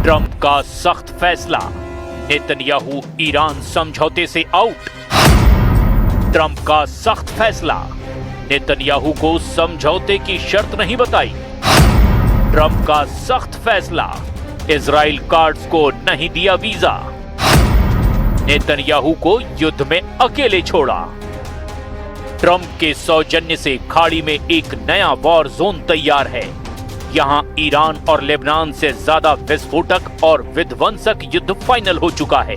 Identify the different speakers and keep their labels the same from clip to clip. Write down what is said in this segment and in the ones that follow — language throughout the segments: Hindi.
Speaker 1: ट्रंप का सख्त फैसला, नेतन्याहू ईरान समझौते से आउट। ट्रंप का सख्त फैसला, नेतन्याहू को समझौते की शर्त नहीं बताई। ट्रंप का सख्त फैसला, इजराइल कार्ड्स को नहीं दिया वीजा। नेतन्याहू को युद्ध में अकेले छोड़ा। ट्रंप के सौजन्य से खाड़ी में एक नया वॉर जोन तैयार है। यहां ईरान और लेबनान से ज्यादा विस्फोटक और विध्वंसक युद्ध फाइनल हो चुका है,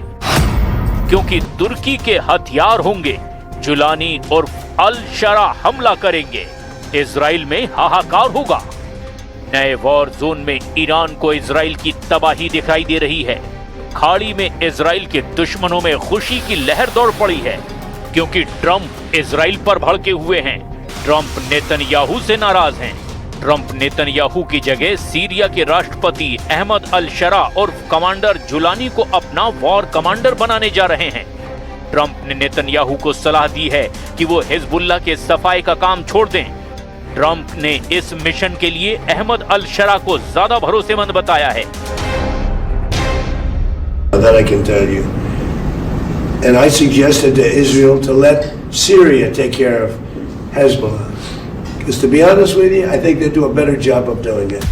Speaker 1: क्योंकि तुर्की के हथियार होंगे। जुलानी और अल शरा हमला करेंगे। इजराइल में हाहाकार होगा। नए वॉर जोन में ईरान को इजराइल की तबाही दिखाई दे रही है। खाड़ी में इजराइल के दुश्मनों में खुशी की लहर दौड़ पड़ी है, क्योंकि ट्रंप इजराइल पर भड़के हुए हैं। ट्रंप नेतन्याहू से नाराज हैं। ट्रंप नेतन्याहू की जगह सीरिया के राष्ट्रपति अहमद अल शरा और कमांडर जुलानी को अपना वॉर कमांडर बनाने जा रहे हैं। ट्रंप ने नेतन्याहू को सलाह दी है कि वो हिजबुल्लाह के सफाई का काम छोड़ दें। ट्रंप ने इस मिशन के लिए अहमद अल शरा को ज्यादा भरोसेमंद बताया है।
Speaker 2: That I can tell you. And I suggested to Israel to let Syria take care of Hezbollah. Because to be honest with you, I think they do a better job of doing it.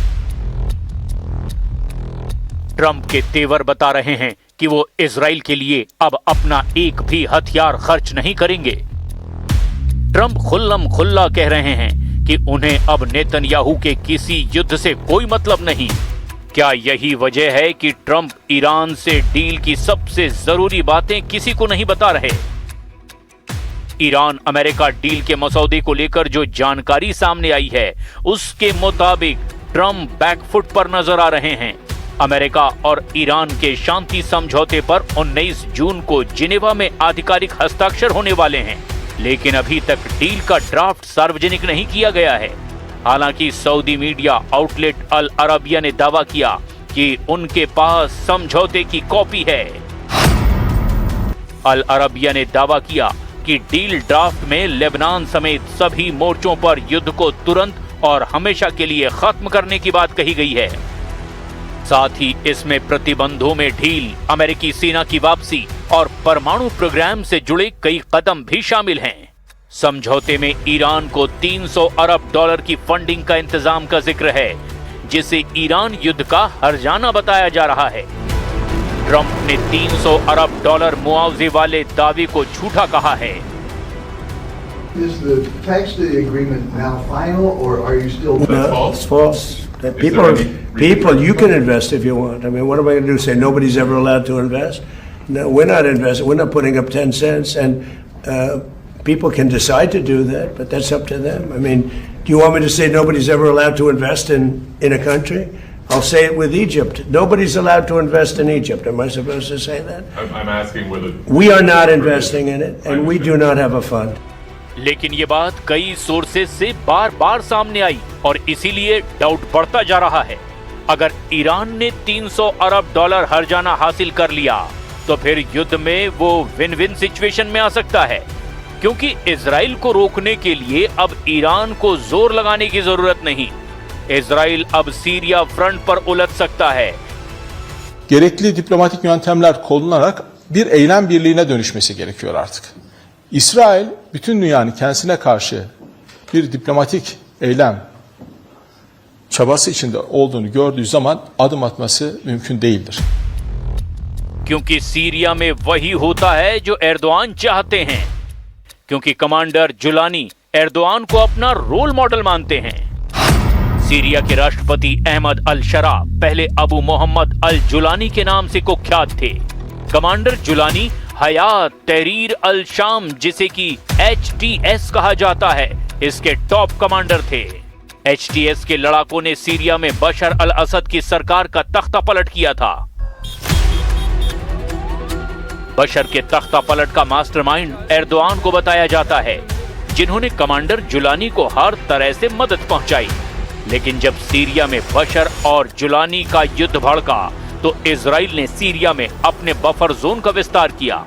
Speaker 1: Trump के तेवर बता रहे हैं कि वो इजराइल के लिए अब अपना एक भी हथियार खर्च नहीं करेंगे। ट्रंप खुल्लम खुल्ला कह रहे हैं कि उन्हें अब नेतन्याहू के किसी युद्ध से कोई मतलब नहीं। क्या यही वजह है कि ट्रंप ईरान से डील की सबसे जरूरी बातें किसी को नहीं बता रहे? ईरान अमेरिका डील के मसौदे को लेकर जो जानकारी सामने आई है, उसके मुताबिक ट्रंप बैकफुट पर नजर आ रहे हैं। अमेरिका और ईरान के शांति समझौते पर 19 जून को जिनेवा में आधिकारिक हस्ताक्षर होने वाले हैं, लेकिन अभी तक डील का ड्राफ्ट सार्वजनिक नहीं किया गया है। हालांकि सऊदी मीडिया आउटलेट अल अरबिया ने दावा किया कि उनके पास समझौते की कॉपी है। अल अरबिया ने दावा किया कि डील ड्राफ्ट में लेबनान समेत सभी मोर्चों पर युद्ध को तुरंत और हमेशा के लिए खत्म करने की बात कही गई है। साथ ही इसमें प्रतिबंधों में ढील, अमेरिकी सेना की वापसी और परमाणु प्रोग्राम से जुड़े कई कदम भी शामिल हैं। समझौते में ईरान को 300 अरब डॉलर की फंडिंग का इंतजाम का जिक्र है, जिसे ईरान युद्ध का हर्जाना बताया जा रहा है। ट्रंप ने 300 अरब डॉलर मुआवजे वाले दावे को झूठा कहा है।
Speaker 3: Is the text of the agreement now final, or are you still?
Speaker 2: No, it's false. People, you can invest if you want. I mean, what am I going to do? Say nobody's ever allowed to invest? No, we're not investing. We're not putting up 10 cents, and people can decide to do that, but that's up to them. I mean, do you want me to say nobody's ever allowed to invest in a country? I'll say it with Egypt. Nobody's allowed to invest in Egypt. Am I supposed to say that?
Speaker 4: I'm asking whether
Speaker 2: we are not investing in it, and we do not have a fund.
Speaker 1: लेकिन ये बात कई सोर्सेज से बार-बार सामने आई और इसीलिए डाउट बढ़ता जा रहा है। अगर ईरान ने 300 अरब डॉलर हर्जाना हासिल कर लिया, तो फिर युद्ध में वो विन विन सिचुएशन में आ सकता है, क्योंकि इजराइल को रोकने के लिए अब ईरान को जोर लगाने की जरूरत नहीं। इजराइल अब सीरिया फ्रंट पर उलझ सकता है।
Speaker 5: Gerekli diplomatik yöntemler kullanılarak bir eylem birliğine dönüşmesi gerekiyor artık. İsrail bütün dünyanın kendisine karşı bir diplomatik eylem çabası içinde olduğunu gördüğü zaman adım atması mümkün değildir.
Speaker 1: क्योंकि सीरिया में वही होता है जो एर्दोआन चाहते हैं, क्योंकि कमांडर जुलानी एर्दोआन को अपना रोल मॉडल मानते हैं। सीरिया के राष्ट्रपति अहमद अल शरा पहले अबू मोहम्मद अल जुलानी के नाम से कुख्यात थे। कमांडर जुलानी हयात तहरीर अल शाम, जिसे कि HTS कहा जाता है, इसके टॉप कमांडर थे। HTS के लड़ाकों ने सीरिया में बशर अल असद की सरकार का तख्ता पलट किया था। बशर के तख्ता पलट का मास्टरमाइंड एर्दोआन को बताया जाता है, जिन्होंने कमांडर जुलानी को हर तरह से मदद पहुंचाई। लेकिन जब सीरिया में बशर और जुलानी का युद्ध भड़का, तो इजराइल ने सीरिया में अपने बफर जोन का विस्तार किया।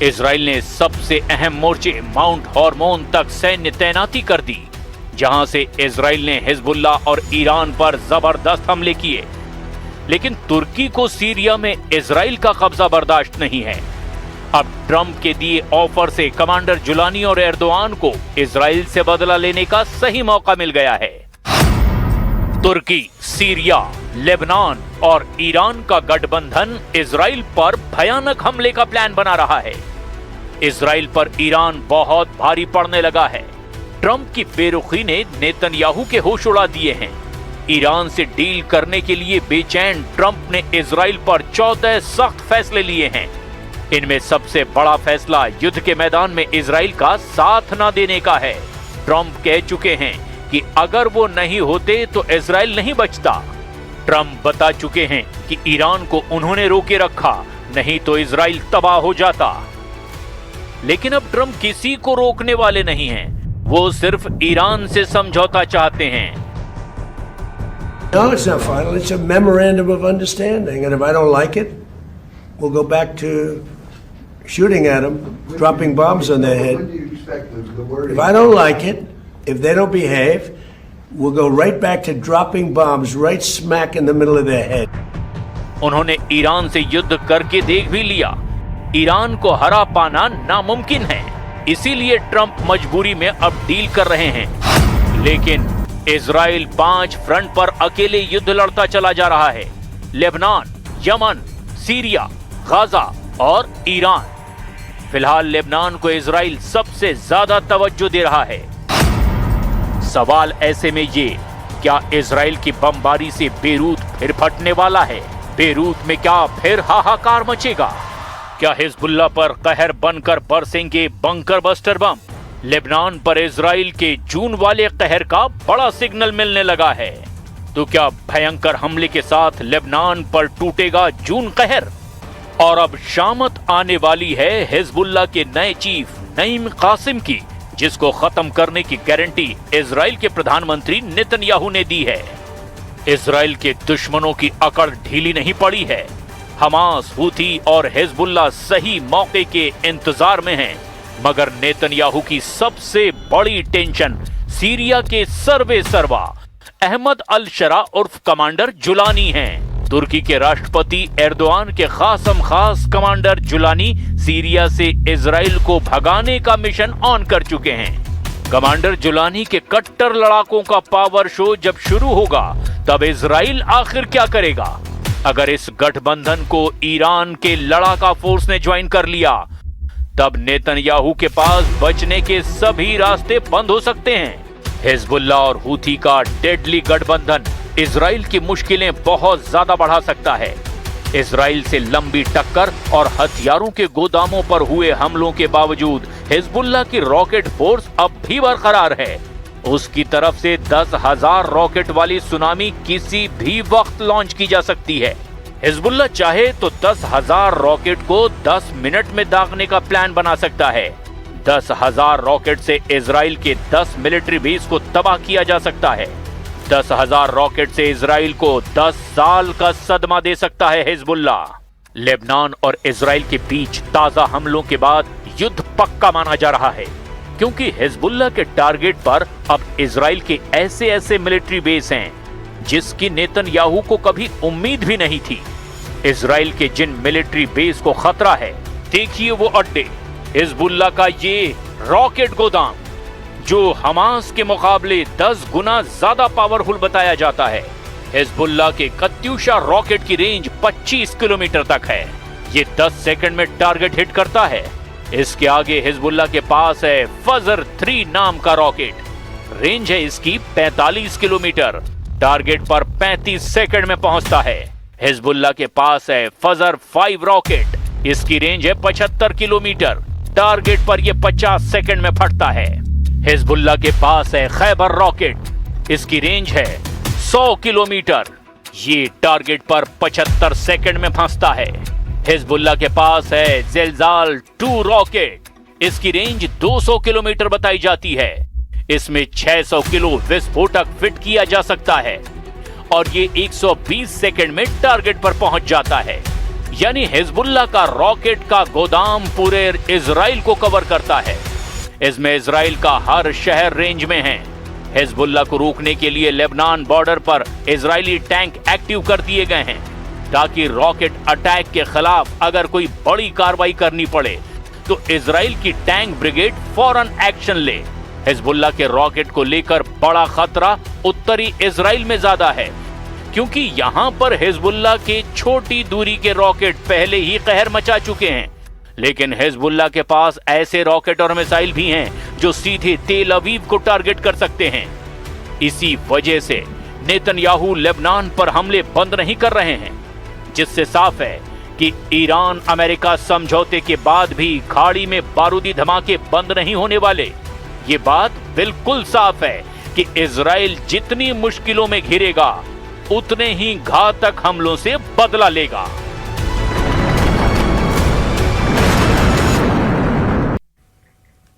Speaker 1: इजराइल ने सबसे अहम मोर्चे माउंट हॉर्मोन तक सैन्य तैनाती कर दी, जहां से इजराइल ने हिजबुल्लाह और ईरान पर जबरदस्त हमले किए। लेकिन तुर्की को सीरिया में इजराइल का कब्जा बर्दाश्त नहीं है। अब ट्रंप के दिए ऑफर से कमांडर जुलानी और एर्दोआन को इजराइल से बदला लेने का सही मौका मिल गया है। तुर्की, सीरिया, लेबनान और ईरान का गठबंधन इजराइल पर भयानक हमले का प्लान बना रहा है। इजराइल पर ईरान बहुत भारी पड़ने लगा है। ट्रंप की बेरुखी ने नेतन्याहू के होश उड़ा दिए हैं। ईरान से डील करने के लिए बेचैन ट्रंप ने इजराइल पर 14 सख्त फैसले लिए हैं। इनमें सबसे बड़ा फैसला युद्ध के मैदान में इजराइल का साथ न देने का है। ट्रंप कह चुके हैं कि अगर वो नहीं होते तो इजराइल नहीं बचता। ट्रंप बता चुके हैं कि ईरान को उन्होंने रोके रखा, नहीं तो इजराइल तबाह हो जाता। लेकिन अब ट्रंप किसी को रोकने वाले नहीं हैं। वो सिर्फ ईरान से समझौता चाहते हैं।
Speaker 2: No, it's not final. It's a memorandum of understanding. And if I don't like it, we'll go back to shooting at them, dropping bombs on their
Speaker 3: When
Speaker 2: head.
Speaker 3: do you expect the word?
Speaker 2: If I don't like it, if they don't behave, we'll go right back to dropping bombs right smack in the middle of their head.
Speaker 1: उन्होंने ईरान से युद्ध करके देख भी लिया। ईरान को हरा पाना नामुमकिन है, इसीलिए ट्रंप मजबूरी में अब डील कर रहे हैं। लेकिन इजराइल 5 फ्रंट पर अकेले युद्ध लड़ता चला जा रहा है। लेबनान, यमन, सीरिया, गाजा और ईरान। फिलहाल लेबनान को इजराइल सबसे ज्यादा तवज्जो दे रहा है। सवाल ऐसे में ये, क्या इजराइल की बमबारी से बेरूत फिर फटने वाला है? बेरूत में क्या फिर हाहाकार मचेगा? क्या हिजबुल्लाह पर कहर बनकर बरसेंगे बंकर बस्टर बम? लेबनान पर इजराइल के जून वाले कहर का बड़ा सिग्नल मिलने लगा है। तो क्या भयंकर हमले के साथ लेबनान पर टूटेगा जून कहर? और अब शामत आने वाली है हिजबुल्लाह के नए चीफ नईम कासिम की, जिसको खत्म करने की गारंटी इजराइल के प्रधानमंत्री नेतन्याहू ने दी है। इजराइल के दुश्मनों की अकड़ ढीली नहीं पड़ी है। हमास, हूथी और हिजबुल्लाह सही मौके के इंतजार में हैं। मगर नेतन्याहू की सबसे बड़ी टेंशन सीरिया के सर्वे सर्वा अहमद अल शरा उर्फ कमांडर जुलानी हैं। तुर्की के राष्ट्रपति एर्दोआन के खासम खास कमांडर जुलानी सीरिया से इजराइल को भगाने का मिशन ऑन कर चुके हैं। कमांडर जुलानी के कट्टर लड़ाकों का पावर शो जब शुरू होगा, तब इजराइल आखिर क्या करेगा? अगर इस गठबंधन को ईरान के लड़ाका फोर्स ने ज्वाइन कर लिया, तब नेतन्याहू के पास बचने के सभी रास्ते बंद हो सकते हैं। हिजबुल्लाह और हूथी का डेडली गठबंधन इजराइल की मुश्किलें बहुत ज्यादा बढ़ा सकता है। इजराइल से लंबी टक्कर और हथियारों के गोदामों पर हुए हमलों के बावजूद हिजबुल्लाह की रॉकेट फोर्स अब भी बरकरार है। उसकी तरफ से 10,000 रॉकेट वाली सुनामी किसी भी वक्त लॉन्च की जा सकती है। हिजबुल्लाह चाहे तो 10,000 रॉकेट को 10 मिनट में दागने का प्लान बना सकता है। 10,000 रॉकेट से इजराइल के 10 मिलिट्री बेस को तबाह किया जा सकता है। 10,000 रॉकेट से इजराइल को 10 साल का सदमा दे सकता है हिजबुल्लाह। लेबनान और इजराइल के बीच ताजा हमलों के बाद युद्ध पक्का माना जा रहा है, क्योंकि हिजबुल्लाह के टारगेट पर अब इजराइल के ऐसे मिलिट्री बेस हैं जिसकी नेतन्याहू को कभी उम्मीद भी नहीं थी। इजराइल के जिन मिलिट्री बेस को खतरा है, देखिए वो अड्डे, हिजबुल्लाह का ये रॉकेट गोदाम जो हमास के मुकाबले 10 गुना ज्यादा पावरफुल बताया जाता है। हिजबुल्लाह के कत्यूशा रॉकेट की रेंज 25 किलोमीटर तक है। ये 10 सेकंड में टारगेट हिट करता है। इसके आगे हिजबुल्लाह के पास है फजर 3 नाम का रॉकेट। रेंज है इसकी 45 किलोमीटर, टारगेट पर 35 सेकंड में पहुंचता है। हिजबुल्लाह के पास है फजर 5 रॉकेट, इसकी रेंज है 75 किलोमीटर, टारगेट पर यह 50 सेकंड में फटता है। हिजबुल्लाह के पास है खैबर रॉकेट, इसकी रेंज है 100 किलोमीटर, ये टारगेट पर 75 सेकंड में फंसता है। हिजबुल्लाह के पास है ज़िलज़ाल 2 रॉकेट, इसकी रेंज 200 किलोमीटर बताई जाती है। इसमें 600 किलो विस्फोटक फिट किया जा सकता है और ये 120 सेकंड में टारगेट पर पहुंच जाता है। यानी हिजबुल्लाह का रॉकेट का गोदाम पूरे इजराइल को कवर करता है। इसमें इजराइल का हर शहर रेंज में है। हिजबुल्लाह को रोकने के लिए लेबनान बॉर्डर पर इजरायली टैंक एक्टिव कर दिए गए हैं। ताकि रॉकेट अटैक के खिलाफ अगर कोई बड़ी कार्रवाई करनी पड़े तो इजराइल की टैंक ब्रिगेड फौरन एक्शन ले। हिजबुल्लाह के रॉकेट को लेकर बड़ा खतरा उत्तरी इजराइल में ज्यादा है, क्योंकि यहां पर हिजबुल्लाह के छोटी दूरी के रॉकेट पहले ही कहर मचा चुके हैं। लेकिन हिजबुल्लाह के पास ऐसे रॉकेट और मिसाइल भी हैं जो सीधे तेल अवीव को टारगेट कर सकते हैं। इसी वजह से नेतन्याहू लेबनान पर हमले बंद नहीं कर रहे हैं, जिससे साफ है कि ईरान अमेरिका समझौते के बाद भी खाड़ी में बारूदी धमाके बंद नहीं होने वाले। ये बात बिल्कुल साफ है कि इजराइल जितनी मुश्किलों में घिरेगा उतने ही घातक हमलों से बदला लेगा।